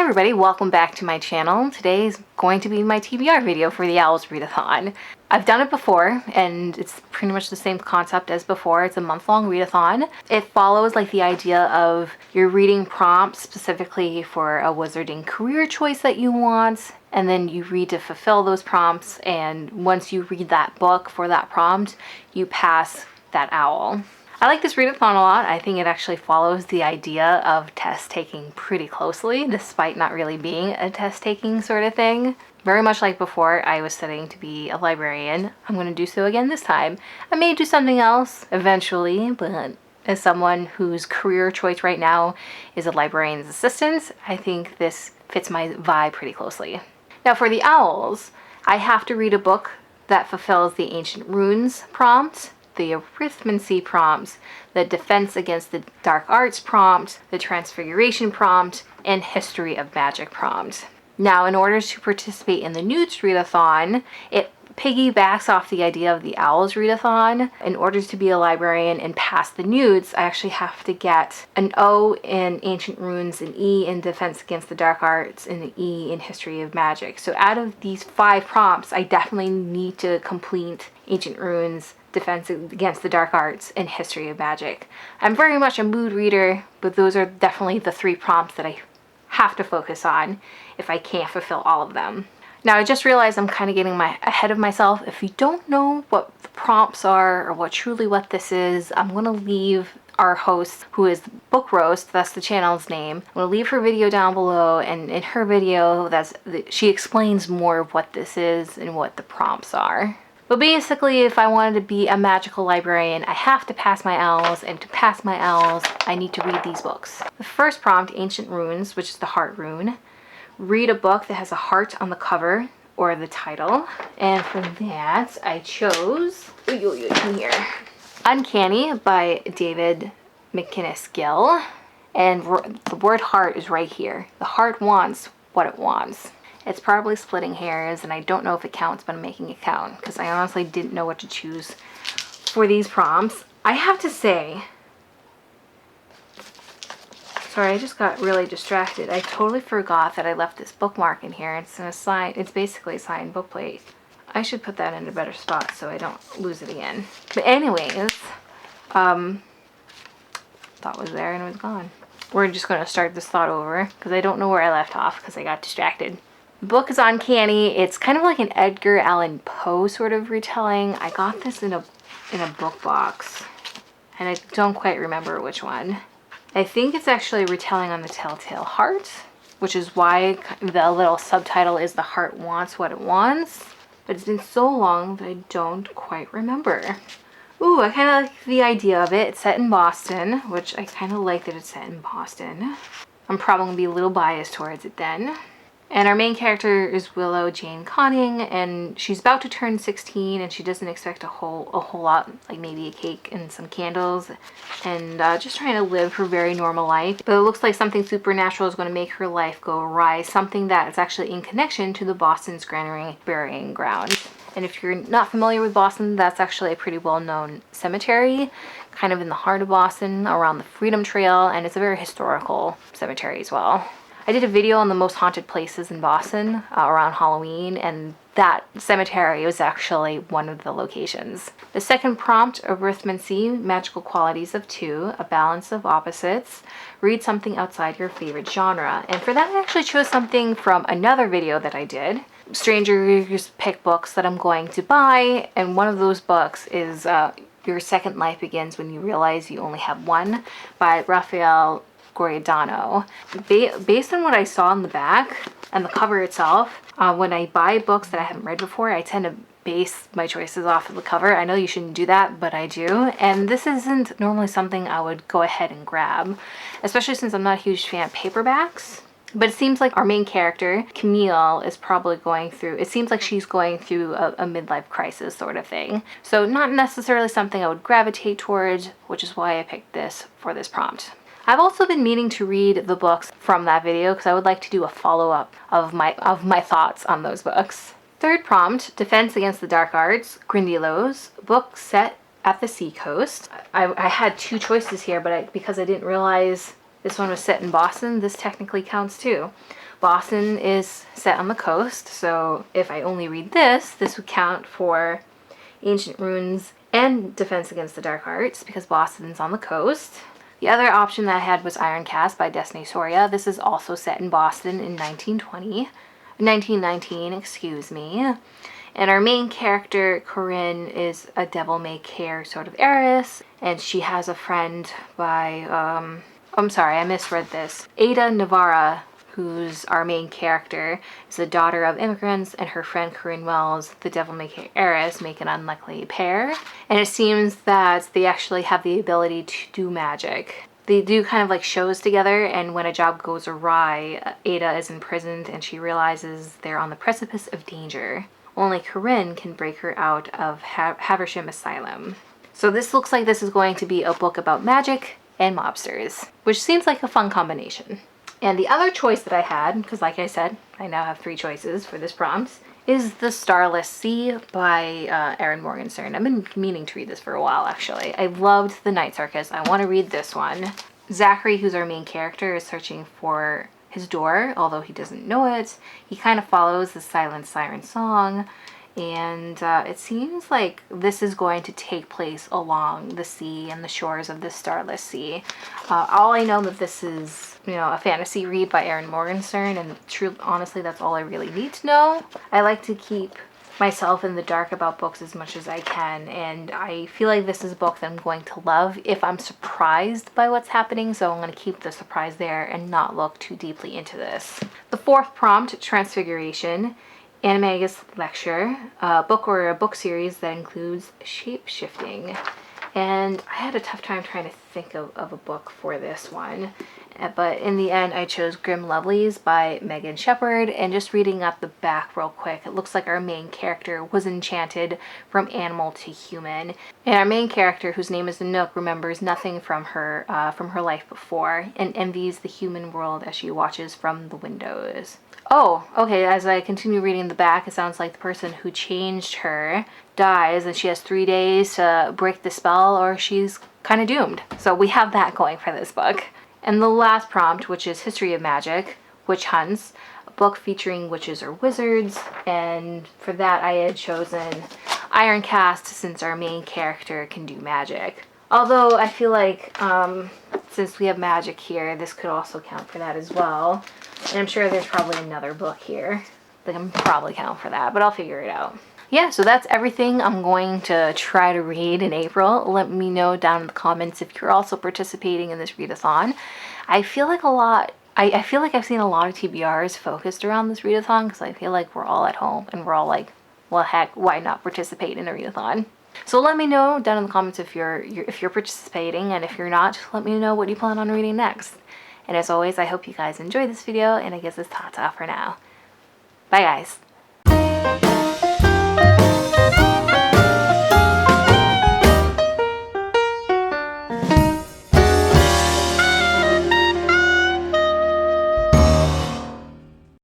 everybody, welcome back to my channel. Today is going to be my TBR video for the Owls Readathon. I've done it before and it's pretty much the same concept as before. It's a month-long readathon. It follows like the idea of you're reading prompts specifically for a wizarding career choice that you want, and then you read to fulfill those prompts, and once you read that book for that prompt, you pass that owl. I like this readathon a lot. I think it actually follows the idea of test taking pretty closely, despite not really being a test taking sort of thing. Very much like before, I was studying to be a librarian. I'm going to do so again this time. I may do something else eventually, but as someone whose career choice right now is a librarian's assistant, I think this fits my vibe pretty closely. Now for the owls, I have to read a book that fulfills the Ancient Runes prompt, the arithmancy prompts, the defense against the dark arts prompt, the transfiguration prompt, and history of magic prompt. Now, in order to participate in the Newts readathon, it piggybacks off the idea of the Owls readathon. In order to be a librarian and pass the Newts, I actually have to get an O in Ancient Runes, an E in Defense Against the Dark Arts, and an E in History of Magic. So out of these 5 prompts, I definitely need to complete Ancient Runes, Defense Against the Dark Arts, and History of Magic. I'm very much a mood reader, but those are definitely the 3 prompts that I have to focus on if I can't fulfill all of them. Now, I just realized I'm kind of getting ahead of myself. If you don't know what the prompts are or what this is, I'm going to leave our host, who is Book Roast, that's the channel's name. I'm going to leave her video down below, and in her video, she explains more of what this is and what the prompts are. But basically, if I wanted to be a magical librarian, I have to pass my owls, and to pass my owls, I need to read these books. The first prompt, Ancient Runes, which is the heart rune. Read a book that has a heart on the cover or the title. And for that, I chose Uncanny by David McInnes Gill. And the word heart is right here. The heart wants what it wants. It's probably splitting hairs, and I don't know if it counts, but I'm making it count because I honestly didn't know what to choose for these prompts. I have to say, sorry, I just got really distracted. I totally forgot that I left this bookmark in here. It's basically a signed book plate. I should put that in a better spot so I don't lose it again. But anyways, thought was there and it was gone. We're just going to start this thought over because I don't know where I left off because I got distracted. The book is Uncanny. It's kind of like an Edgar Allan Poe sort of retelling. I got this in a book box, and I don't quite remember which one. I think it's actually a retelling on the Telltale Heart, which is why the little subtitle is The Heart Wants What It Wants. But it's been so long that I don't quite remember. Ooh, I kind of like the idea of it. It's set in Boston, which I kind of like that it's set in Boston. I'm probably going to be a little biased towards it then. And our main character is Willow Jane Conning, and she's about to turn 16, and she doesn't expect a whole lot, like maybe a cake and some candles, and just trying to live her very normal life. But it looks like something supernatural is going to make her life go awry, something that is actually in connection to the Boston's Granary burying ground. And if you're not familiar with Boston, that's actually a pretty well-known cemetery, kind of in the heart of Boston, around the Freedom Trail, and it's a very historical cemetery as well. I did a video on the most haunted places in Boston around Halloween, and that cemetery was actually one of the locations. The second prompt, Arithmancy, Magical Qualities of 2, a balance of opposites. Read something outside your favorite genre. And for that, I actually chose something from another video that I did. Strangers pick books that I'm going to buy, and one of those books is Your Second Life Begins When You Realize You Only Have One by Raphael Goriadano. Based on what I saw on the back and the cover itself, when I buy books that I haven't read before, I tend to base my choices off of the cover. I know you shouldn't do that, but I do. And this isn't normally something I would go ahead and grab, especially since I'm not a huge fan of paperbacks. But it seems like our main character, Camille, is probably going through, it seems like she's going through a midlife crisis sort of thing. So not necessarily something I would gravitate towards, which is why I picked this for this prompt. I've also been meaning to read the books from that video because I would like to do a follow-up of my thoughts on those books. Third prompt, Defense Against the Dark Arts, Grindylows, book set at the seacoast. I had 2 choices here, but because I didn't realize this one was set in Boston, this technically counts too. Boston is set on the coast, so if I only read this would count for Ancient Runes and Defense Against the Dark Arts, because Boston's on the coast. The other option that I had was Ironcast by Destiny Soria. This is also set in Boston in 1919, excuse me. And our main character, Corinne, is a devil-may-care sort of heiress, and she has a friend by, I'm sorry, I misread this. Ada Navarra, who's our main character, is the daughter of immigrants, and her friend Corinne Wells, the devil-may-care heiress, make an unlikely pair. And it seems that they actually have the ability to do magic. They do kind of like shows together, and when a job goes awry, Ada is imprisoned and she realizes they're on the precipice of danger. Only Corinne can break her out of Haversham Asylum. So this looks like this is going to be a book about magic and mobsters, which seems like a fun combination. And the other choice that I had, because like I said, I now have 3 choices for this prompt, is The Starless Sea by Erin Morgenstern. I've been meaning to read this for a while, actually. I loved The Night Circus. I want to read this one. Zachary, who's our main character, is searching for his door, although he doesn't know it. He kind of follows the Silent Siren song, and it seems like this is going to take place along the sea and the shores of the Starless Sea. All I know that this is, you know, a fantasy read by Erin Morgenstern, and honestly, that's all I really need to know. I like to keep myself in the dark about books as much as I can, and I feel like this is a book that I'm going to love if I'm surprised by what's happening, so I'm going to keep the surprise there and not look too deeply into this. The 4th prompt, Transfiguration, Animagus Lecture, a book or a book series that includes shape-shifting. And I had a tough time trying to think of a book for this one. But in the end, I chose Grim Lovelies by Shepard. And just reading up the back real quick, it looks like our main character was enchanted from animal to human. And our main character, whose name is Nook, remembers nothing from her life before and envies the human world as she watches from the windows. Oh, okay, as I continue reading the back, it sounds like the person who changed her dies and she has 3 days to break the spell or she's kind of doomed. So we have that going for this book. And the last prompt, which is History of Magic, Witch Hunts, a book featuring witches or wizards. And for that I had chosen Ironcast, since our main character can do magic. Although I feel like since we have magic here, this could also count for that as well. And I'm sure there's probably another book here that can probably count for that, but I'll figure it out. Yeah, so that's everything I'm going to try to read in April. Let me know down in the comments if you're also participating in this readathon. I feel like I feel like I've seen a lot of TBRs focused around this readathon, because I feel like we're all at home and we're all like, well, heck, why not participate in a readathon? So let me know down in the comments if you're participating, and if you're not, let me know what you plan on reading next. And as always, I hope you guys enjoyed this video, and I guess it's ta-ta for now. Bye guys!